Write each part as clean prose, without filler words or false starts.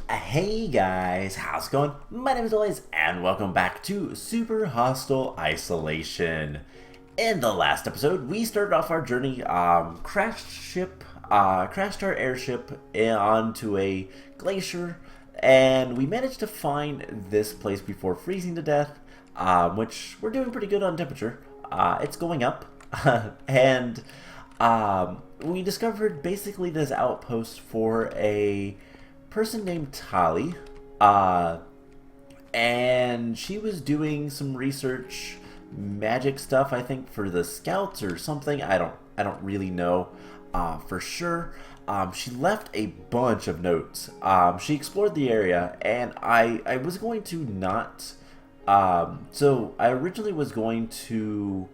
Hey guys, how's it going? My name is Elias, and welcome back to Super Hostile Isolation. In the last episode, we started off our journey, crashed our airship onto a glacier, and we managed to find this place before freezing to death, which we're doing pretty good on temperature. It's going up, and we discovered basically this outpost for a person named Tali, and she was doing some research, magic stuff, I think, for the scouts or something. I don't really know for sure. She left a bunch of notes. She explored the area, and I was going to not. So I originally was going to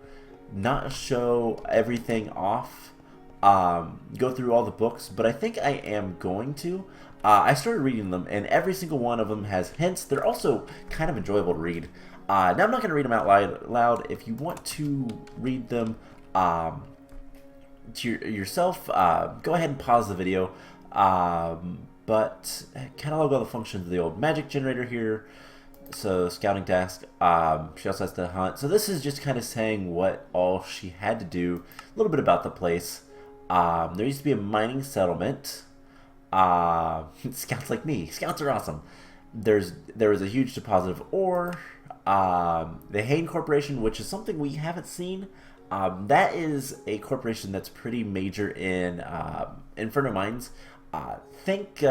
not show everything off, go through all the books, but I think I am going to. I started reading them, and every single one of them has hints. They're also kind of enjoyable to read. Now, I'm not going to read them out loud. If you want to read them to yourself, go ahead and pause the video. But catalog all the functions of the old magic generator here. So, scouting task. She also has to hunt. So this is just kind of saying what all she had to do. A little bit about the place. There used to be a mining settlement. Scouts like me. Scouts are awesome. There was a huge deposit of ore. The Hain Corporation, which is something we haven't seen. That is a corporation that's pretty major in Inferno Mines. Think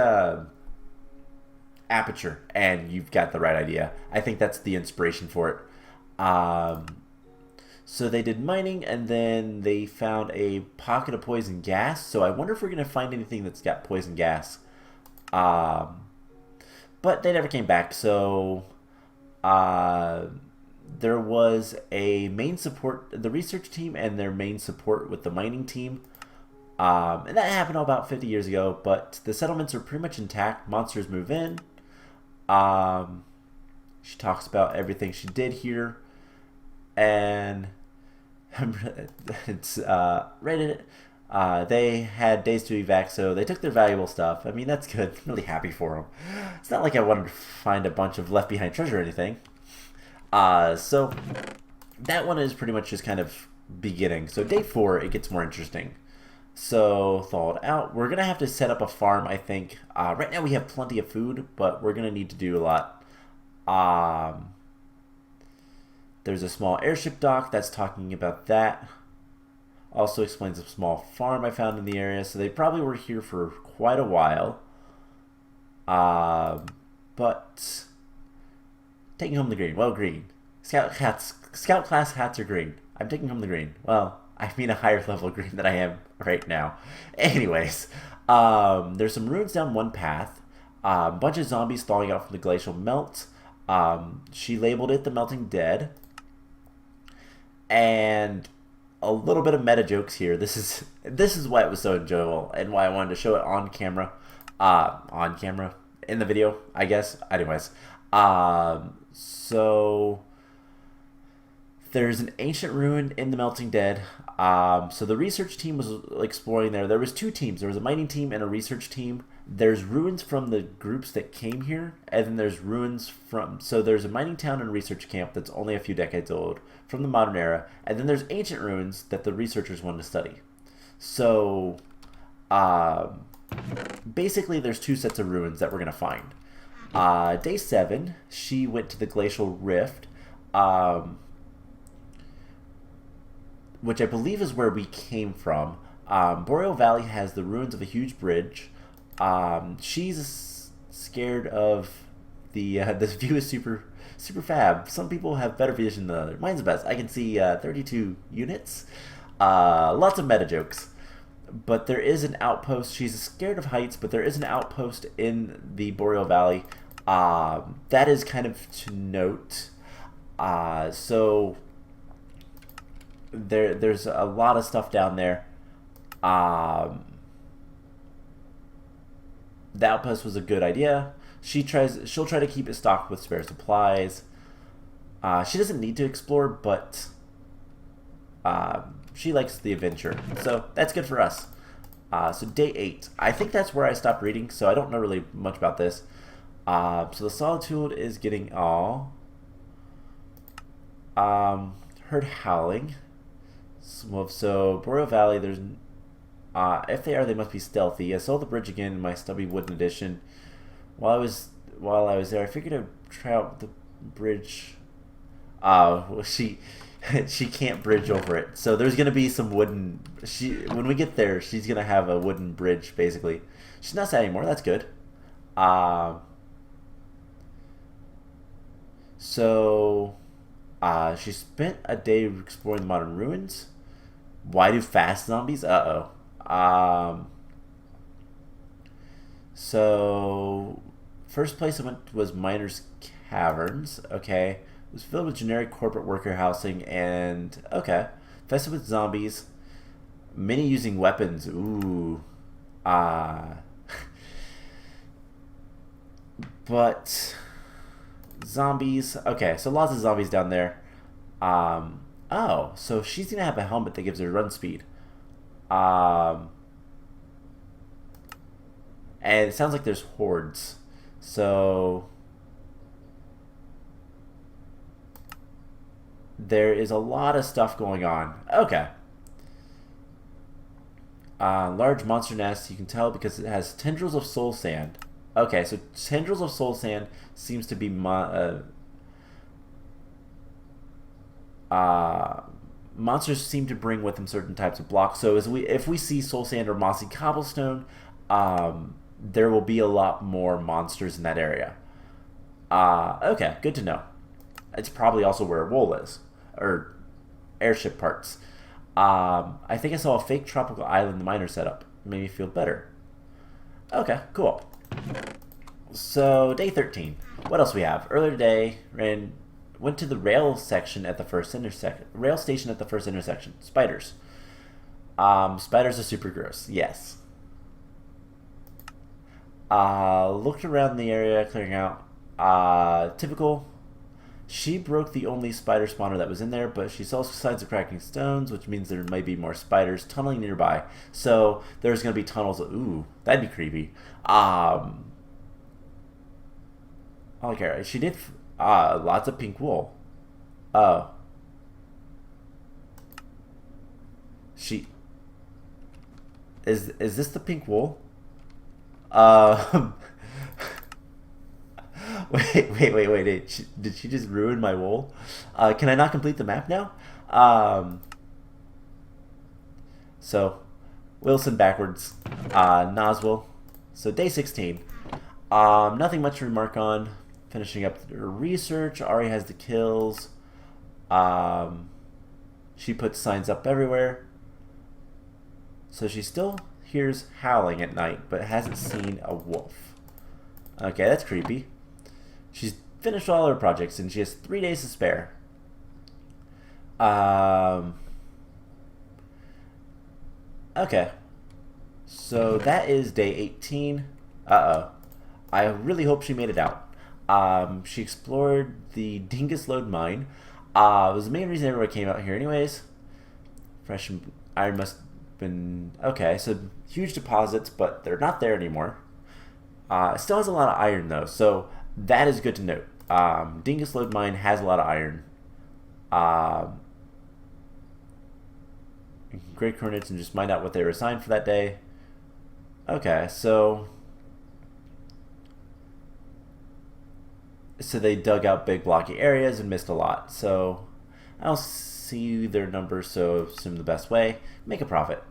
Aperture, and you've got the right idea. I think that's the inspiration for it. So they did mining, and then they found a pocket of poison gas. So I wonder if we're going to find anything that's got poison gas. But they never came back. So there was a main support, the research team, and their main support with the mining team. And that happened about 50 years ago. But the settlements are pretty much intact. Monsters move in. She talks about everything she did here. And it's Reddit. They had days to evac, so they took their valuable stuff. I mean, that's good. I'm really happy for them. It's not like I wanted to find a bunch of left behind treasure or anything. So that one is pretty much just kind of beginning. So day 4, it gets more interesting. So thawed out. We're gonna have to set up a farm, I think. Right now we have plenty of food, but we're gonna need to do a lot. There's a small airship dock that's talking about that. Also explains a small farm I found in the area. So they probably were here for quite a while. But taking home the green. Well, green. Scout class hats are green. I'm taking home the green. Well, I mean a higher level green than I am right now. Anyways, there's some ruins down one path. A bunch of zombies thawing out from the glacial melt. She labeled it the Melting Dead. And a little bit of meta jokes here. This is why it was so enjoyable and why I wanted to show it on camera. In the video, I guess. Anyways, so there's an ancient ruin in the Melting Dead. So the research team was exploring there. There was 2 teams. There was a mining team and a research team. There's ruins from the groups that came here, and then there's ruins from... So there's a mining town and research camp that's only a few decades old from the modern era, and then there's ancient ruins that the researchers wanted to study. So basically there's 2 sets of ruins that we're going to find. Day 7, she went to the glacial rift, which I believe is where we came from. Boreal Valley has the ruins of a huge bridge. She's scared of the this view is super fab. Some people have better vision than others. Mine's the best. I can see 32 units. Lots of meta jokes. But there is an outpost. She's scared of heights, but there is an outpost in the Boreal Valley. That is kind of to note. So there's a lot of stuff down there. The outpost was a good idea. She'll try to keep it stocked with spare supplies. She doesn't need to explore, but she likes the adventure, so that's good for us. So day 8. I think that's where I stopped reading, so I don't know really much about this. So the solitude is getting all. Heard howling. So Boreal Valley, there's if they are, they must be stealthy. I saw the bridge again in my stubby wooden edition. While I was there, I figured I'd try out the bridge. Well, she can't bridge over it. So there's gonna be some wooden. When we get there, she's gonna have a wooden bridge basically. She's not sad anymore. That's good. So she spent a day exploring the modern ruins. Why do fast zombies? So first place I went was Miners Caverns. Okay, it was filled with generic corporate worker housing and okay, infested with zombies. Many using weapons. Ooh, but zombies. Okay, so lots of zombies down there. Oh, so she's gonna have a helmet that gives her run speed. And it sounds like there's hordes. So there is a lot of stuff going on. Okay. Large monster nest, you can tell because it has tendrils of soul sand. Okay, so tendrils of soul sand seems to be monsters seem to bring with them certain types of blocks. So if we see soul sand or mossy cobblestone, there will be a lot more monsters in that area. Okay, good to know. It's probably also where a wool is, or airship parts. I think I saw a fake tropical island the miner set up. Made me feel better. Okay, cool. So day 13. What else we have? Earlier today, went to the rail section at the first rail station at the first intersection. Spiders. Spiders are super gross. Yes. Looked around the area, clearing out. Typical. She broke the only spider spawner that was in there, but she saw signs of cracking stones, which means there might be more spiders tunneling nearby. So there's going to be tunnels. Ooh, that'd be creepy. Okay, she did lots of pink wool. Oh. She... Is this the pink wool? Wait. Did she just ruin my wool? Can I not complete the map now? So, Wilson backwards. Noswell. So, day 16. Nothing much to remark on. Finishing up her research. Ari has the kills. She puts signs up everywhere. So, she still hears howling at night, but hasn't seen a wolf. Okay, that's creepy. She's finished all her projects, and she has 3 days to spare. Okay. So that is day 18. Uh-oh. I really hope she made it out. She explored the Dingus Lode mine. It was the main reason everybody came out here anyways. Fresh iron must have been... Okay, so huge deposits, but they're not there anymore. It still has a lot of iron, though, so that is good to note. Dingus Lode mine has a lot of iron. Great coordinates and just find out what they were assigned for that day. Okay, so they dug out big blocky areas and missed a lot. So I'll see their numbers, so assume the best way. Make a profit.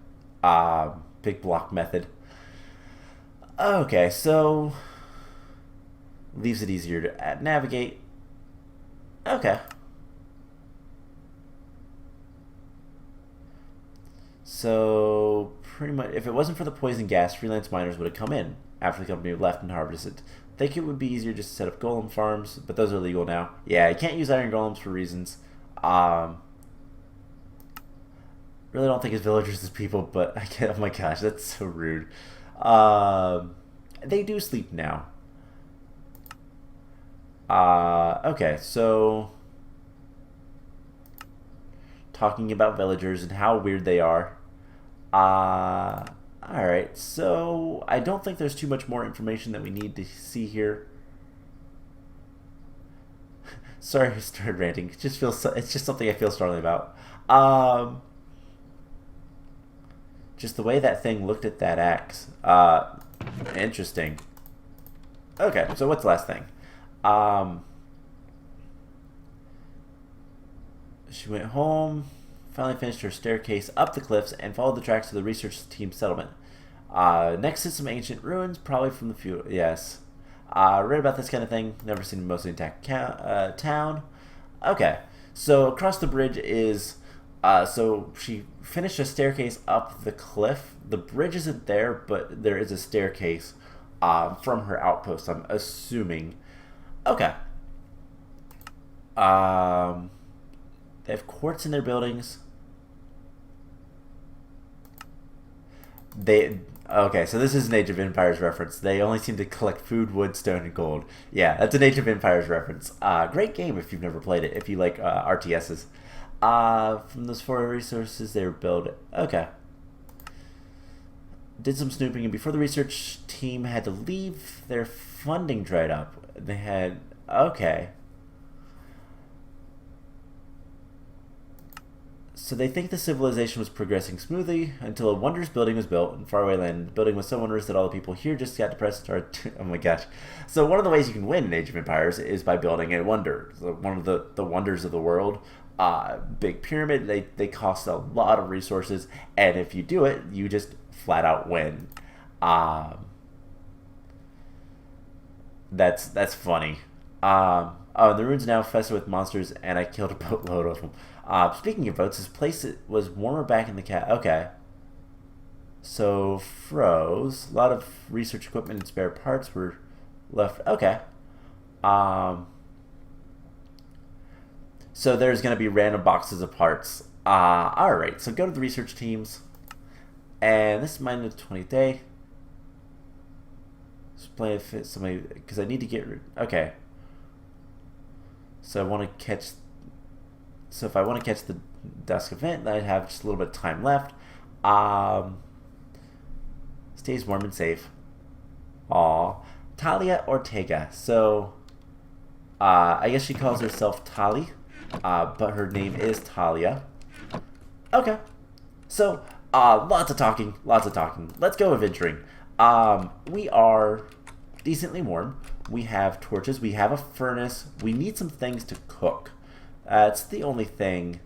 Big block method. Okay, so leaves it easier to navigate. Okay. So pretty much, if it wasn't for the poison gas, freelance miners would have come in after the company left and harvested. Think it would be easier just to set up golem farms, but those are legal now. Yeah, you can't use iron golems for reasons. Really don't think his villagers as people, but I can't. Oh my gosh, that's so rude. They do sleep now. Okay, so talking about villagers and how weird they are. Alright, so I don't think there's too much more information that we need to see here. Sorry, I started ranting. It just feels. It's just something I feel strongly about. Um, just the way that thing looked at that axe. Interesting. Okay, so what's the last thing? Um, she went home, finally finished her staircase up the cliffs, and followed the tracks to the research team settlement. Next is some ancient ruins, probably from the feudal. Yes. Read about this kind of thing. Never seen a mostly intact town. Okay. So across the bridge is. So she finished a staircase up the cliff. The bridge isn't there, but there is a staircase from her outpost, I'm assuming. Okay. They have quartz in their buildings. Okay, so this is an Age of Empires reference. They only seem to collect food, wood, stone, and gold. Yeah, that's an Age of Empires reference. Great game if you've never played it, if you like RTSs. From those four resources, they were built. Okay. Did some snooping, and before the research team had to leave, their funding dried up. They had... Okay. So they think the civilization was progressing smoothly until a wondrous building was built in faraway land. The building was so wondrous that all the people here just got depressed and started... Oh my gosh. So one of the ways you can win in Age of Empires is by building a wonder. So one of the wonders of the world. Big pyramid, they cost a lot of resources, and if you do it, you just flat out win. That's funny. Oh, the ruins now infested with monsters, and I killed a boatload of them. Speaking of boats, this place was warmer back in the cat. Okay. So, froze. A lot of research equipment and spare parts were left. Okay. So there's going to be random boxes of parts. Alright, so go to the research teams. And this is my 20th day. Just play if it's somebody, because I need to get rid. Okay. So I want to catch. So if I want to catch the dusk event, then I'd have just a little bit of time left. Stays warm and safe. Aw. Talia Ortega. So I guess she calls herself Tali. But her name is Talia. Okay. So, lots of talking. Let's go adventuring. We are decently warm. We have torches. We have a furnace. We need some things to cook. It's the only thing.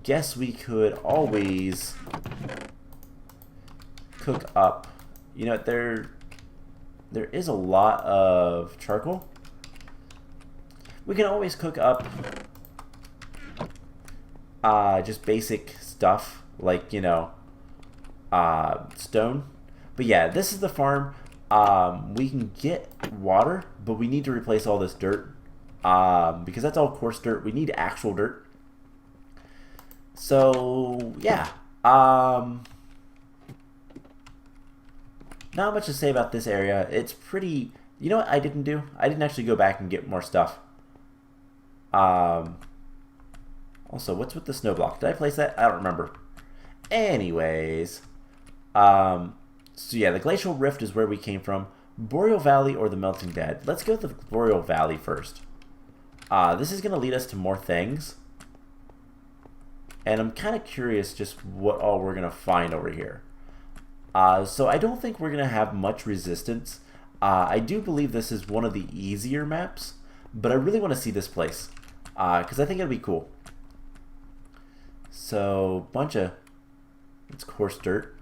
Guess we could always cook up. You know, there is a lot of charcoal. We can always cook up just basic stuff like, you know, stone. But yeah, this is the farm. We can get water, but we need to replace all this dirt because that's all coarse dirt. We need actual dirt. So, yeah. Not much to say about this area. It's pretty... You know what I didn't do? I didn't actually go back and get more stuff. Also, what's with the snow block? Did I place that? I don't remember. Anyways, so yeah, the glacial rift is where we came from. Boreal Valley or the Melting Dead. Let's go to the Boreal Valley first. This is going to lead us to more things. And I'm kind of curious just what all we're going to find over here. So I don't think we're going to have much resistance. I do believe this is one of the easier maps, but I really want to see this place because I think it'll be cool. So, it's coarse dirt.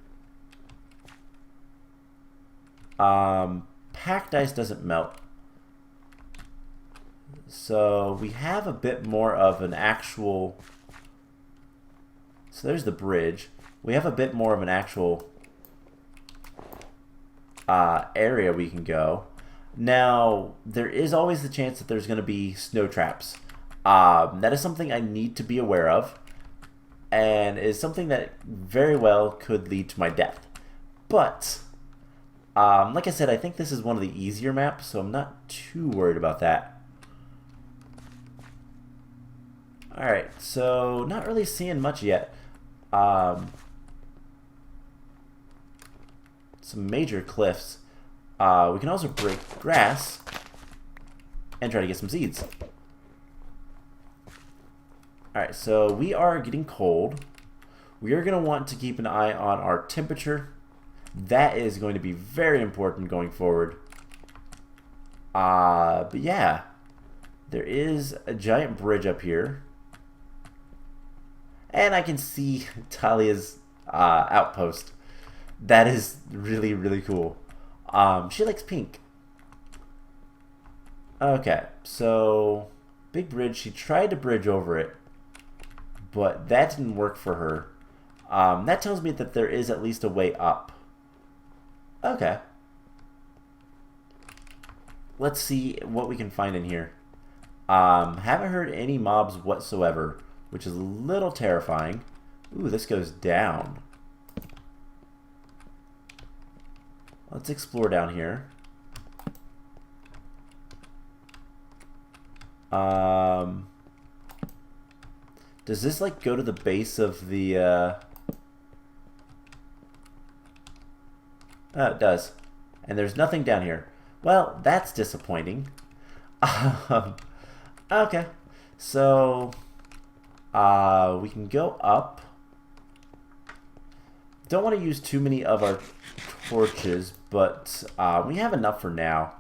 Packed ice doesn't melt. So, we have a bit more of an actual... So, there's the bridge. We have a bit more of an actual area we can go. Now, there is always the chance that there's going to be snow traps. That is something I need to be aware of, and is something that very well could lead to my death. But, like I said, I think this is one of the easier maps, so I'm not too worried about that. Alright, so not really seeing much yet. Some major cliffs. We can also break grass. and try to get some seeds. Alright, so we are getting cold. We are going to want to keep an eye on our temperature. That is going to be very important going forward. But yeah, there is a giant bridge up here. And I can see Talia's outpost. That is really, really cool. She likes pink. Okay, so big bridge. She tried to bridge over it, but that didn't work for her. That tells me that there is at least a way up. Okay. Let's see what we can find in here. Haven't heard any mobs whatsoever, which is a little terrifying. Ooh, this goes down. Let's explore down here. Does this like go to the base of the oh, it does. And there's nothing down here. Well, that's disappointing. Okay. So we can go up. Don't want to use too many of our torches, but we have enough for now.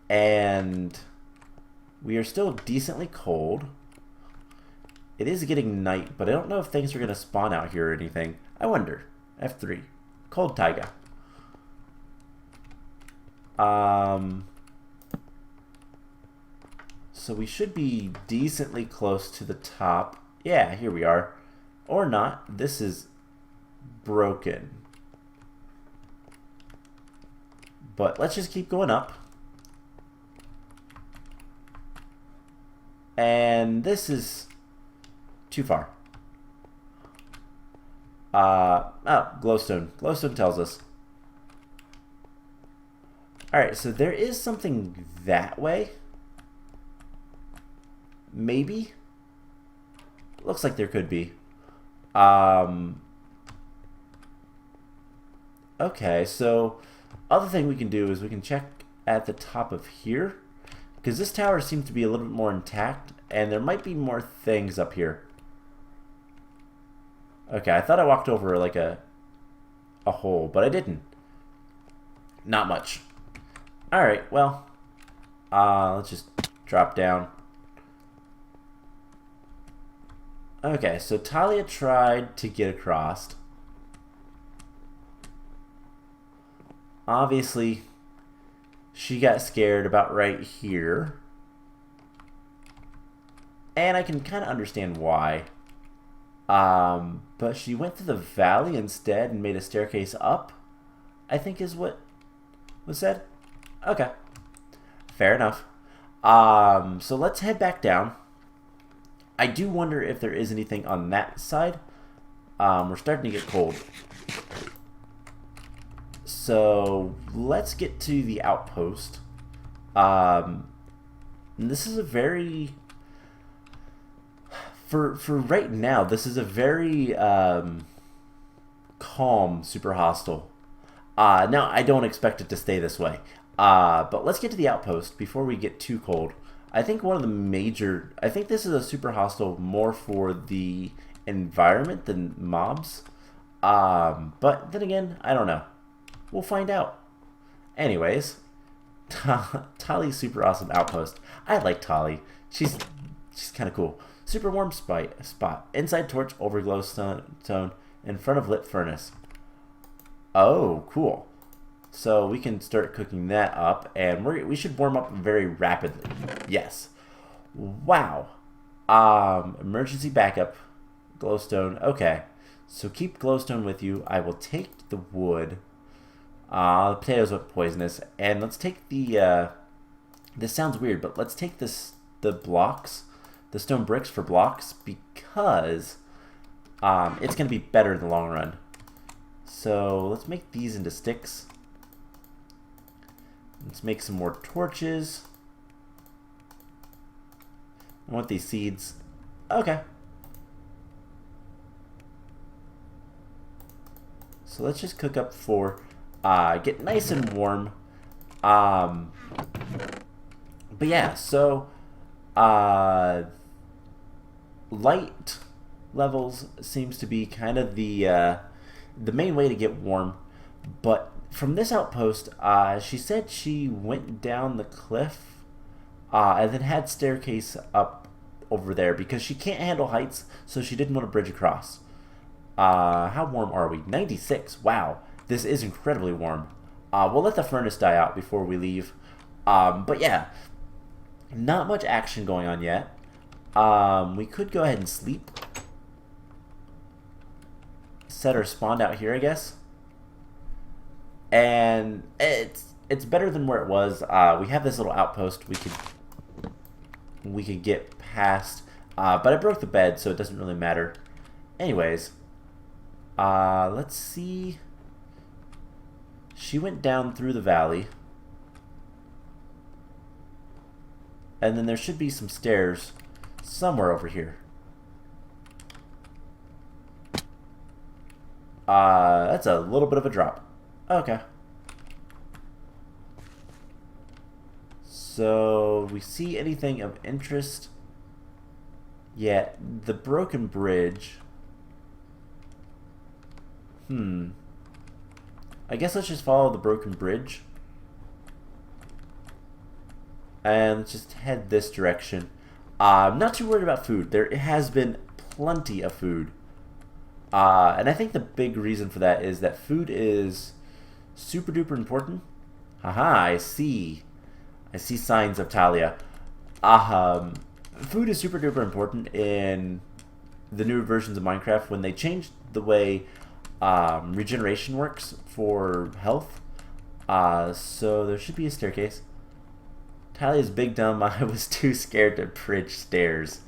And we are still decently cold. It is getting night, but I don't know if things are going to spawn out here or anything. I wonder. F3. Cold taiga. So we should be decently close to the top. Yeah, here we are. Or not. This is broken. But let's just keep going up. And this is too far. Oh, glowstone. Glowstone tells us. Alright, so there is something that way. Maybe. Looks like there could be. Okay, so other thing we can do is we can check at the top of here, because this tower seems to be a little bit more intact, and there might be more things up here. Okay, I thought I walked over like a hole, but I didn't. Not much. Alright, well, let's just drop down. Okay, so Talia tried to get across. Obviously, she got scared about right here. And I can kind of understand why. But she went through the valley instead and made a staircase up, I think is what was said. Okay. Fair enough. So let's head back down. I do wonder if there is anything on that side. We're starting to get cold. So let's get to the outpost. And this is a very... For right now, this is a very calm super hostile. Now, I don't expect it to stay this way. But let's get to the outpost before we get too cold. I think one of the major... I think this is a super hostile more for the environment than mobs. But then again, I don't know. We'll find out. Anyways, Tali's super awesome outpost. I like Tali. She's kind of cool. Super warm spot. Inside torch over glowstone in front of lit furnace. Oh, cool. So we can start cooking that up, and we should warm up very rapidly. Yes. Wow. Emergency backup. Glowstone. Okay. So keep glowstone with you. I will take the wood. The potatoes look poisonous, and let's take the. This sounds weird, but let's take the blocks, the stone bricks for blocks, because it's gonna be better in the long run. So let's make these into sticks. Let's make some more torches. I want these seeds. Okay. So let's just cook up for, get nice and warm. But yeah, so uh, light levels seems to be kind of the main way to get warm. But from this outpost, she said she went down the cliff and then had staircase up over there because she can't handle heights, so she didn't want to bridge across. How warm are we? 96. Wow, this is incredibly warm. We'll let the furnace die out before we leave. But yeah, not much action going on yet. We could go ahead and sleep. Set our spawn out here, I guess. And it's better than where it was. We have this little outpost we could get past. But I broke the bed, so it doesn't really matter. Anyways, let's see. She went down through the valley. And then there should be some stairs somewhere over here. That's a little bit of a drop. Okay. So, we see anything of interest? Yeah, the broken bridge. I guess let's just follow the broken bridge. And let's just head this direction. I'm not too worried about food. There has been plenty of food. And I think the big reason for that is that food is super duper important. Haha, I see. I see signs of Talia. Food is super duper important in the newer versions of Minecraft when they changed the way regeneration works for health. So there should be a staircase. Talia's big dumb. I was too scared to bridge stairs.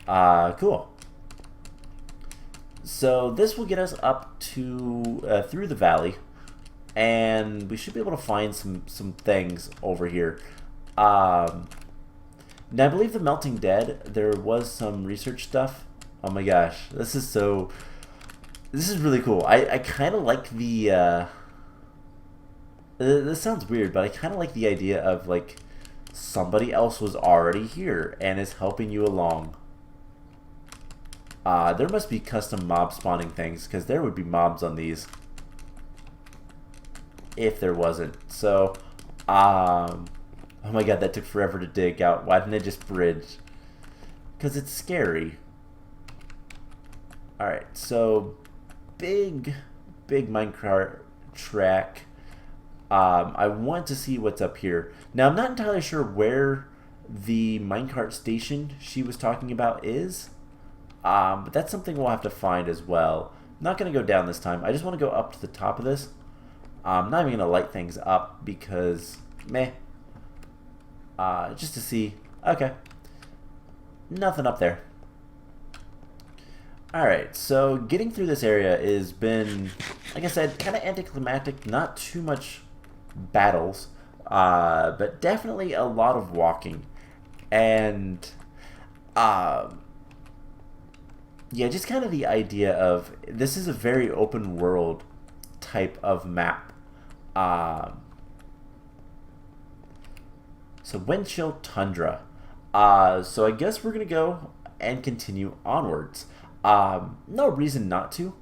Cool. So this will get us up to through the valley, and we should be able to find some things over here. Now I believe the Melting Dead, there was some research stuff. Oh my gosh, this is really cool. I kind of like the this sounds weird, but I kind of like the idea of like somebody else was already here and is helping you along. There must be custom mob spawning things, because there would be mobs on these if there wasn't. So, oh my god, that took forever to dig out. Why didn't I just bridge? Because it's scary. Alright, so big minecart track. I want to see what's up here. Now, I'm not entirely sure where the minecart station she was talking about is. But that's something we'll have to find as well. I'm not going to go down this time. I just want to go up to the top of this. I'm not even going to light things up because, meh. Just to see. Okay. Nothing up there. Alright, so getting through this area has been, like I said, kind of anticlimactic. Not too much battles, but definitely a lot of walking. And, yeah, just kind of the idea of this is a very open world type of map. So Windchill Tundra. So I guess we're gonna go and continue onwards. No reason not to.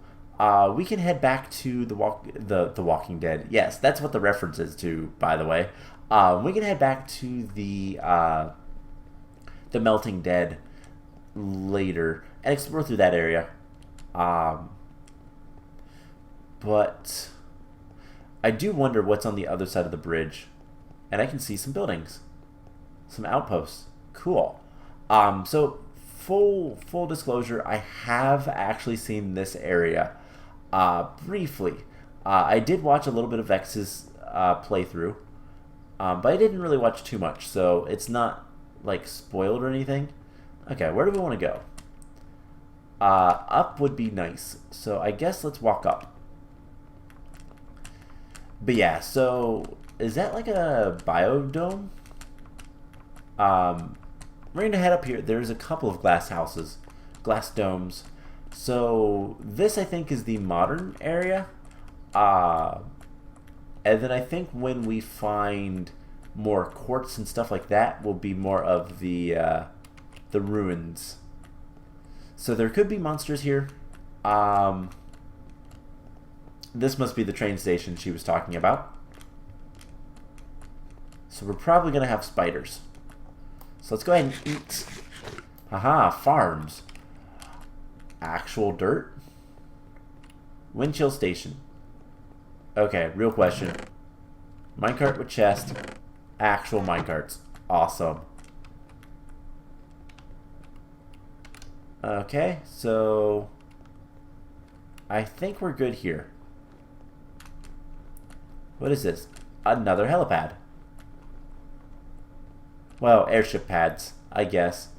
We can head back to the Walking Dead. Yes, that's what the reference is to, by the way. We can head back to the Melting Dead later and explore through that area. But I do wonder what's on the other side of the bridge. And I can see some buildings. Some outposts. Cool. So full disclosure, I have actually seen this area briefly. I did watch a little bit of X's playthrough, but I didn't really watch too much, so it's not like spoiled or anything. Okay, where do we want to go? Up would be nice, so I guess let's walk up. But yeah, so is that like a biodome? We're gonna head up here. There's a couple of glass houses, glass domes. So this I think is the modern area. And then I think when we find more quartz and stuff like that will be more of the ruins. So there could be monsters here. This must be the train station she was talking about. So we're probably going to have spiders. So let's go ahead and eat. Haha, farms. Actual dirt. Windchill station. Okay, real question. Minecart with chest. Actual minecarts. Awesome. Okay, so I think we're good here. What is this? Another helipad. Well, airship pads, I guess.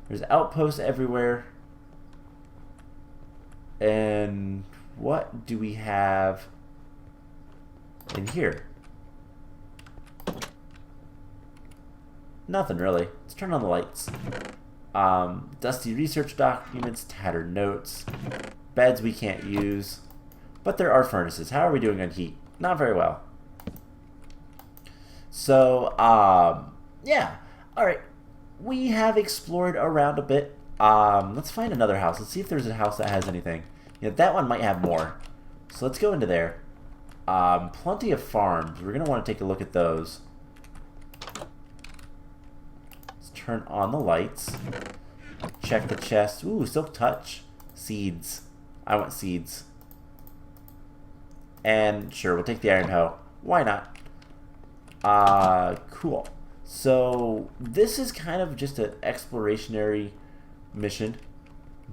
There's outposts everywhere. And what do we have in here? Nothing really. Let's turn on the lights. Dusty research documents, tattered notes, beds we can't use. But there are furnaces. How are we doing on heat? Not very well. So, yeah. Alright. We have explored around a bit. Let's find another house. Let's see if there's a house that has anything. Yeah, that one might have more. So let's go into there. Plenty of farms. We're going to want to take a look at those. Let's turn on the lights. Check the chest. Ooh, silk touch. Seeds. I want seeds. And sure, we'll take the iron hoe. Why not? Cool. So this is kind of just an explorationary mission.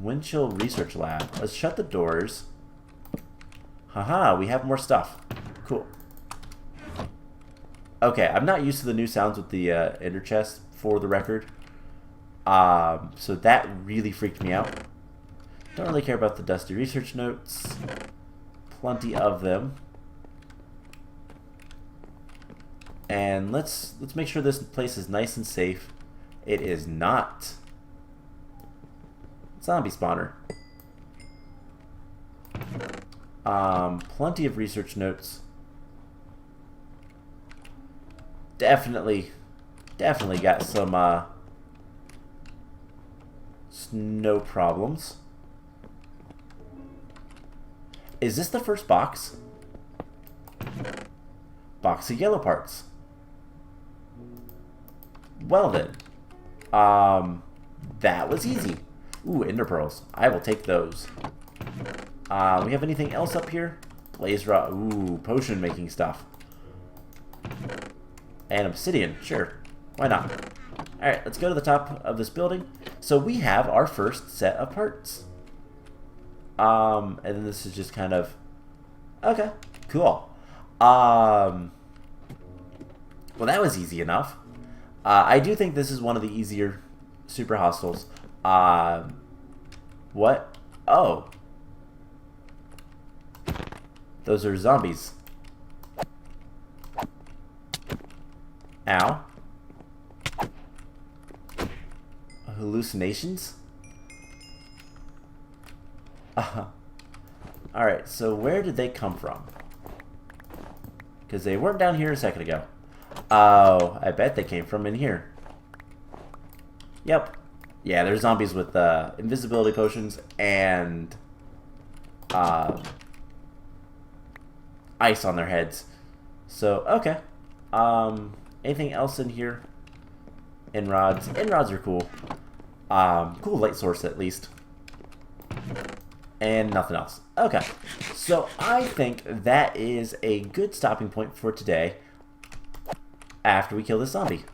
Windchill Research Lab. Let's shut the doors. Haha, we have more stuff. Cool. Okay, I'm not used to the new sounds with the ender chest, for the record. So that really freaked me out. Don't really care about the dusty research notes. Plenty of them. And let's make sure this place is nice and safe. It is not. Zombie spawner. Plenty of research notes. Definitely got some snow problems. Is this the first box? Box of yellow parts. Well then. That was easy. Ooh, ender pearls. I will take those. We have anything else up here? Blaze rod. Ooh, potion making stuff. And obsidian. Sure. Why not? Alright, let's go to the top of this building. So we have our first set of parts. And then this is just kind of... Okay, cool. Well, that was easy enough. I do think this is one of the easier super hostels. What? Oh. Those are zombies. Ow. Hallucinations? Alright, so where did they come from? Because they weren't down here a second ago. Oh, I bet they came from in here. Yep. Yeah, there's zombies with invisibility potions and ice on their heads. So, okay. Anything else in here? Inrods. Inrods are cool. Cool light source at least. And nothing else. Okay. So I think that is a good stopping point for today after we kill this zombie.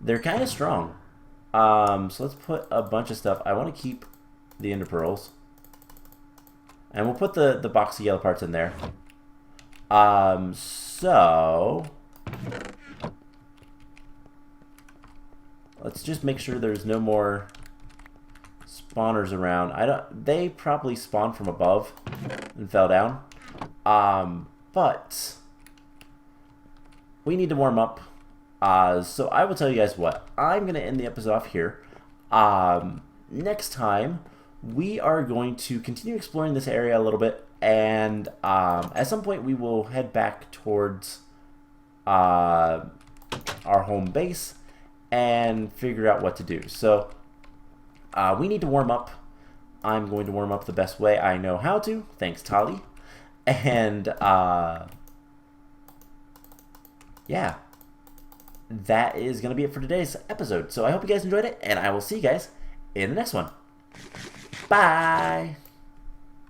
They're kind of strong. So let's put a bunch of stuff. I want to keep the ender pearls. And we'll put the box of yellow parts in there. So let's just make sure there's no more spawners around. They probably spawned from above and fell down. But we need to warm up. So I will tell you guys what. I'm going to end the episode off here. Next time, we are going to continue exploring this area a little bit. and at some point we will head back towards our home base and figure out what to do. So we need to warm up. I'm going to warm up the best way I know how to. Thanks, Tali. And yeah, that is going to be it for today's episode. So I hope you guys enjoyed it, and I will see you guys in the next one. Bye!